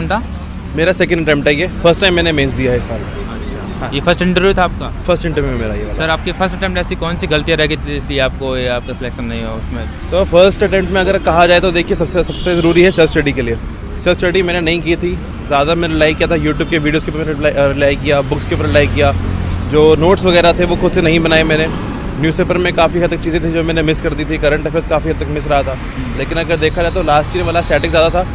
Attempt था? मेरा second attempt है ये, फर्स्ट टाइम मैंने मेंस दिया है इस साल। हाँ। ये फर्स्ट इंटरव्यू था आपका? फर्स्ट इंटरव्यू में मेरा ये वाला। सर आपके फर्स्ट अटेम्प्ट ऐसी कौन सी गलतियाँ रह गई थी इसलिए आपको आपका सिलेक्शन नहीं हुआ उसमें? सर फर्स्ट अटेम्प्ट में अगर कहा जाए तो देखिए सबसे ज़रूरी है सेल्फ स्टडी के लिए। सेल्फ स्टडी मैंने नहीं की थी, ज़्यादा मैंने रिलाई किया था यूट्यूब के वीडियोज़ के ऊपर रिलाई किया, बुक्स के ऊपर रिलाई किया। जो नोट्स वगैरह थे वो खुद से नहीं बनाए मैंने। न्यूज़पेपर में काफ़ी हद तक चीज़ें थी जो मैंने मिस कर दी थी, करंट अफेयर्स काफ़ी हद तक मिस रहा था। लेकिन अगर देखा जाए तो लास्ट ईयर वाला स्टैटिक ज़्यादा था,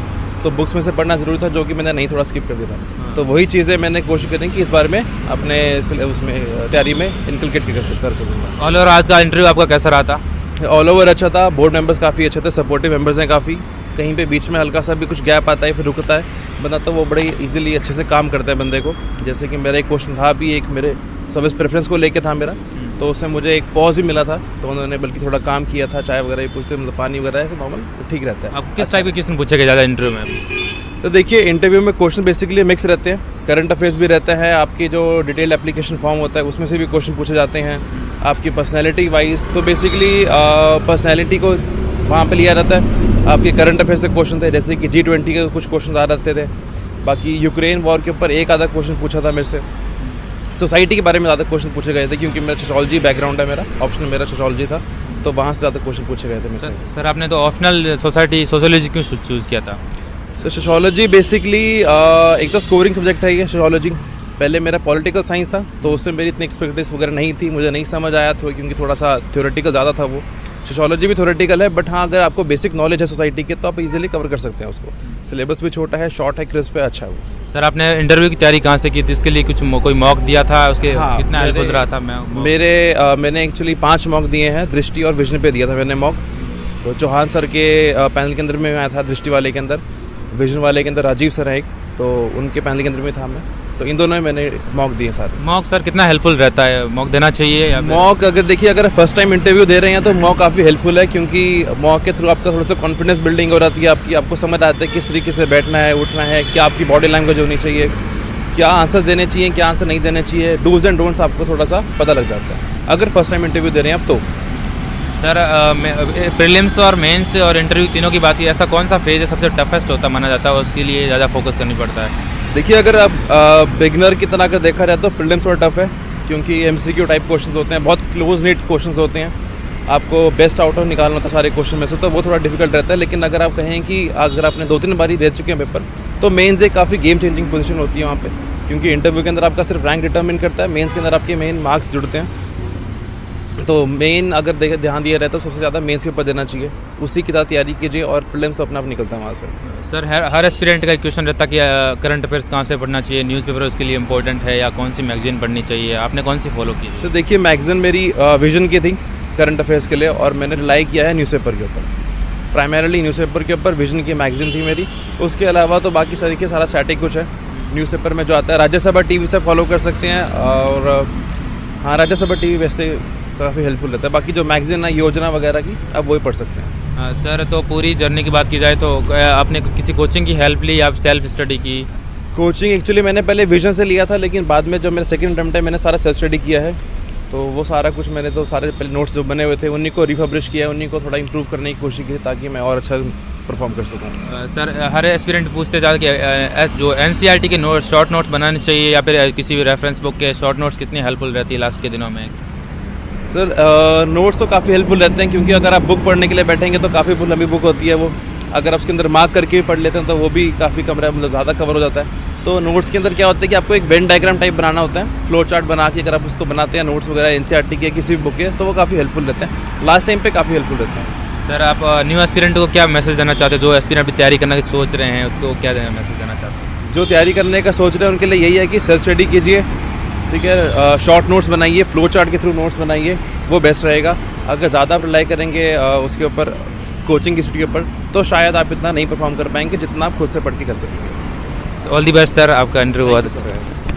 तो बुक्स में से पढ़ना ज़रूरी था, जो कि मैंने नहीं थोड़ा स्किप कर दिया था। तो वही चीज़ें मैंने कोशिश करी कि इस बार में अपने उसमें तैयारी में इनकलकेट कर सकूँगा। ऑल ओवर आज का इंटरव्यू आपका कैसा रहा था? ऑल ओवर अच्छा था, बोर्ड मेंबर्स काफ़ी अच्छे थे, सपोर्टिव मेंबर्स हैं काफ़ी। कहीं पे बीच में हल्का सा भी कुछ गैप आता है फिर रुकता है बंदा, तो वो बड़े इजीली अच्छे से काम करता है बंदे को। जैसे कि मेरा एक क्वेश्चन था भी, एक मेरे सर्विस प्रेफरेंस को लेके था मेरा, तो उससे मुझे एक पॉज भी मिला था, तो उन्होंने बल्कि थोड़ा काम किया था, चाय वगैरह भी पूछते, मतलब पानी वगैरह ऐसे नॉर्मल ठीक रहता है। आप किस टाइप के क्वेश्चन पूछे गए ज़्यादा इंटरव्यू में? तो देखिए इंटरव्यू में क्वेश्चन बेसिकली मिक्स रहते हैं, करंट अफेयर्स भी रहता है, आपकी जो डिटेल एप्लीकेशन फॉर्म होता है उसमें से भी क्वेश्चन पूछे जाते हैं, आपकी पर्सनैलिटी वाइज। तो बेसिकली पर्सनैलिटी को वहाँ पे लिया जाता है। आपके करंट अफेयर्स के क्वेश्चन थे, जैसे कि G20 के कुछ क्वेश्चन आ रहते थे। बाकी यूक्रेन वॉर के ऊपर एक आधा क्वेश्चन पूछा था मेरे से। सोसाइटी के बारे में ज़्यादा क्वेश्चन पूछे गए थे, क्योंकि मेरा सोशोलॉजी बैकग्राउंड है, मेरा ऑप्शन मेरा सोशोलॉजी था, तो वहाँ से ज़्यादा क्वेश्चन पूछे गए थे मेरे से। सर आपने तो ऑप्शनल सोशोलॉजी क्यों चूज़ किया था? सर सोशोलॉजी बेसिकली एक तो स्कोरिंग सब्जेक्ट है ये सोशोलॉजी। पहले मेरा पॉलिटिकल साइंस था, तो उससे मेरी इतनी एक्सपेक्टेशन वगैरह नहीं थी, मुझे नहीं समझ आया था, क्योंकि थोड़ा सा थ्योरेटिकल ज़्यादा था वो। सोशोलॉजी भी थ्योरेटिकल है, बट हाँ अगर आपको बेसिक नॉलेज है सोसाइटी के तो आप इजीली कवर कर सकते हैं उसको। सिलेबस भी छोटा है, शॉर्ट है, क्रिस्प है, अच्छा है वो। सर आपने इंटरव्यू की तैयारी कहाँ से की थी? उसके लिए कुछ कोई मॉक दिया था? उसके हाँ, कितना हेल्पफुल रहा था? मैंने एक्चुअली 5 मॉक दिए हैं, दृष्टि और विजन पे दिया था मैंने मॉक। तो चौहान सर के पैनल के अंदर में आया था, दृष्टि वाले के अंदर, विजन वाले के अंदर राजीव सर है एक, तो उनके पैनल के अंदर में था मैं। तो इन दोनों में मैंने मॉक दिए सारे। मॉक सर कितना हेल्पफुल रहता है? मॉक देना चाहिए या मॉक अगर देखिए, अगर फर्स्ट टाइम इंटरव्यू दे रहे हैं तो मॉक काफ़ी हेल्पफुल है, क्योंकि मॉक के थ्रू आपका थोड़ा सा कॉन्फिडेंस बिल्डिंग हो जाती है आपकी, आपको समझ आता है किस तरीके से बैठना है, उठना है, क्या आपकी बॉडी लैंग्वेज होनी चाहिए, क्या आंसर्स देने चाहिए, क्या आंसर नहीं देने चाहिए, डूज एंड डोंट्स आपको थोड़ा सा पता लग जाता है अगर फर्स्ट टाइम इंटरव्यू दे रहे हैं आप तो। सर प्रीलिम्स और मेंस और इंटरव्यू तीनों की बात की, ऐसा कौन सा फेज है सबसे टफेस्ट होता माना जाता है, उसके लिए ज़्यादा फोकस करनी पड़ता है? देखिए अगर आप बिगनर की तरह अगर देखा जाए तो प्रीलिम्स थोड़ा टफ है, क्योंकि MCQ टाइप क्वेश्चन होते हैं, बहुत क्लोज नीट क्वेश्चन होते हैं, आपको बेस्ट आउट ऑफ निकालना था सारे क्वेश्चन में से, तो वो थोड़ा डिफिकल्ट रहता है। लेकिन अगर आप कहें कि अगर आपने 2-3 बारी दे चुके हैं पेपर, तो मेंस एक काफ़ी गेम चेंजिंग पोजीशन होती है वहाँ पे, क्योंकि इंटरव्यू के अंदर आपका सिर्फ रैंक डिटरमिन करता है, मेंस के अंदर आपके मेन मार्क्स जुड़ते हैं। तो मेन अगर ध्यान दिया जाए तो सबसे ज़्यादा मेंस के ऊपर देना चाहिए, उसी की तरह तैयारी कीजिए, और प्रीलिम्स तो अपना आप निकलता है वहाँ से। सर हर एस्पिरेंट का एक क्वेश्चन रहता है कि करंट अफेयर्स कहाँ से पढ़ना चाहिए, न्यूज़पेपर उसके लिए इंपॉर्टेंट है, या कौन सी मैगजीन पढ़नी चाहिए? आपने कौन सी फॉलो की? सर देखिए मैगजीन मेरी विजन की थी करंट अफेयर्स के लिए, और मैंने रिलाई किया है न्यूज़पेपर के ऊपर, प्राइमरीली न्यूज़पेपर के ऊपर विजन की मैगजीन थी मेरी। उसके अलावा तो बाकी तरीके सारा स्टैटिक कुछ है, न्यूज़पेपर में जो आता है राज्यसभा TV से फॉलो कर सकते हैं, और हाँ राज्यसभा TV वैसे काफ़ी हेल्पफुल रहता है। बाकी जो मैगजीन है योजना वगैरह की, आप वही पढ़ सकते हैं। सर तो पूरी जर्नी की बात की जाए तो आपने किसी कोचिंग की हेल्प ली या सेल्फ स्टडी की? कोचिंग एक्चुअली मैंने पहले विजन से लिया था, लेकिन बाद में जब मेरा सेकंड अटेम्प्ट है मैंने सारा सेल्फ स्टडी किया है, तो वो सारा कुछ मैंने तो सारे पहले नोट्स जो बने हुए थे उन्हीं को रिपब्लिश किया, उन्हीं को थोड़ा इंप्रूव करने की कोशिश की, ताकि मैं और अच्छा परफॉर्म कर सकूँ। सर हर एस्पिरेंट पूछते जाते कि जो NCERT के नोट शॉर्ट नोट्स बनाने चाहिए, या फिर किसी भी रेफरेंस बुक के शॉर्ट नोट्स कितनी हेल्पफुल रहती है लास्ट के दिनों में? सर नोट्स तो काफ़ी हेल्पफुल रहते हैं, क्योंकि अगर आप बुक पढ़ने के लिए बैठेंगे तो काफ़ी लंबी बुक होती है वो, अगर आप उसके अंदर मार्क करके भी पढ़ लेते हैं तो वो भी काफ़ी कम मतलब ज़्यादा कवर हो जाता है। तो नोट्स के अंदर क्या होता है कि आपको एक वेन डायग्राम टाइप बनाना होता है, फ्लो चार्ट बना के अगर आप उसको बनाते हैं नोट्स वगैरह NCERT के किसी भी बुक के, तो वो काफ़ी हेल्पफुल रहते हैं, लास्ट टाइम पे काफ़ी हेल्पफुल रहते हैं। सर आप न्यू एस्पिरेंट को क्या मैसेज देना चाहते हो, जो एस्पिरेंट अभी तैयारी करने की सोच रहे हैं, उसको क्या मैसेज देना चाहते हैं? जो तैयारी करने का सोच रहे हैं उनके लिए यही है कि सेल्फ स्टडी कीजिए, ठीक है, शॉर्ट नोट्स बनाइए, फ्लो चार्ट के थ्रू नोट्स बनाइए, वो बेस्ट रहेगा। अगर ज़्यादा आप रिलाई करेंगे उसके ऊपर कोचिंग इंस्टीट्यूट के ऊपर, तो शायद आप इतना नहीं परफॉर्म कर पाएंगे जितना आप खुद से पढ़ के कर सकेंगे। तो ऑल दी बेस्ट सर, आपका इंटरव्यू बहुत अच्छा है।